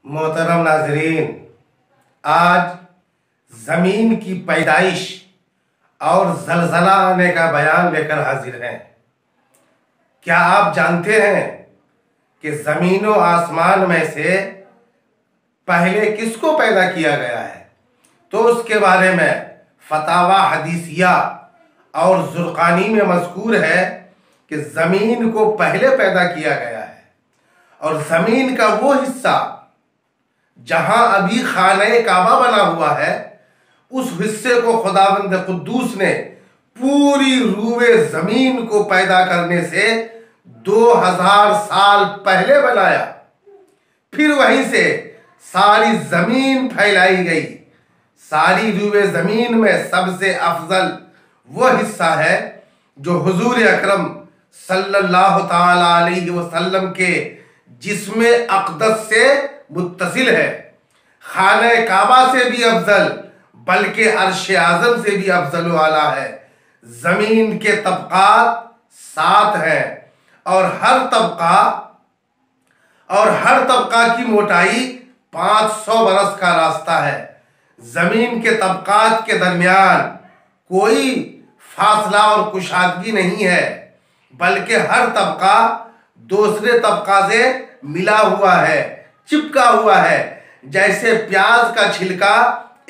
मोहतरम नाजरीन, आज ज़मीन की पैदाइश और ज़लज़ला आने का बयान लेकर हाजिर हैं। क्या आप जानते हैं कि ज़मीन और आसमान में से पहले किसको पैदा किया गया है? तो उसके बारे में फतावा हदीसिया और ज़ुरक़ानी में मज़कूर है कि ज़मीन को पहले पैदा किया गया है और ज़मीन का वो हिस्सा जहां अभी खाने काबा बना हुआ है, उस हिस्से को खुदावंद कुद्दूस ने पूरी रूए जमीन को पैदा करने से 2000 साल पहले बनाया। फिर वहीं से सारी जमीन फैलाई गई। सारी रूए जमीन में सबसे अफजल वह हिस्सा है जो हुजूर अकरम सल्लल्लाहु ताला अलैहि वसल्लम के जिस्मे अक़दस से मुत्तसिल है। खाने काबा से भी अफजल, बल्कि अर्श आज़म से भी अफजल वाला है। जमीन के तबक़ात 7 हैं और हर तबका की मोटाई 500 बरस का रास्ता है। जमीन के तबक़ात के दरमियान कोई फासला और कुशादगी नहीं है, बल्कि हर तबका दूसरे तबका से मिला हुआ है, चिपका हुआ है। जैसे प्याज का छिलका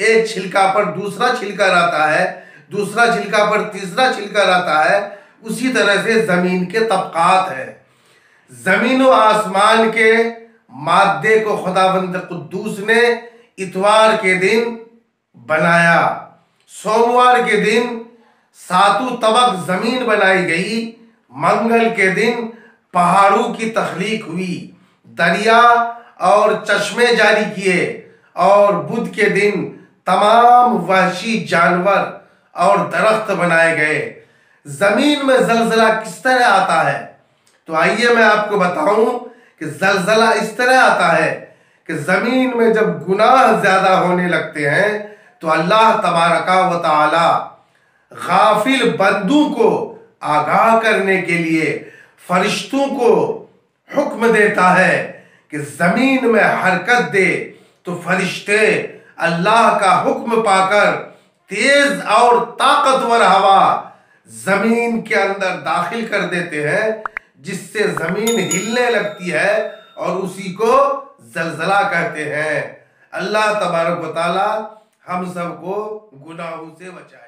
एक छिलका पर दूसरा छिलका रहता है, दूसरा छिलका पर तीसरा छिलका रहता है, उसी तरह से जमीन के तबक़ात है। जमीन व आसमान के मादे को खुदावंद कुद्दूस ने इतवार के दिन बनाया। सोमवार के दिन सातों तबक जमीन बनाई गई। मंगल के दिन पहाड़ों की तख्लीक हुई, दरिया और चश्मे जारी किए, और बुध के दिन तमाम वहशी जानवर और दरख्त बनाए गए। जमीन में जलजला किस तरह आता है? तो आइए मैं आपको बताऊं कि जलजला इस तरह आता है कि जमीन में जब गुनाह ज्यादा होने लगते हैं तो अल्लाह तबारका व तआला गाफिल बंदों को आगाह करने के लिए फरिश्तों को हुक्म देता है कि जमीन में हरकत दे। तो फरिश्ते अल्लाह का हुक्म पाकर तेज और ताकतवर हवा जमीन के अंदर दाखिल कर देते हैं, जिससे जमीन हिलने लगती है और उसी को जलजला कहते हैं। अल्लाह तबारक व तआला हम सबको गुनाहों से बचाए।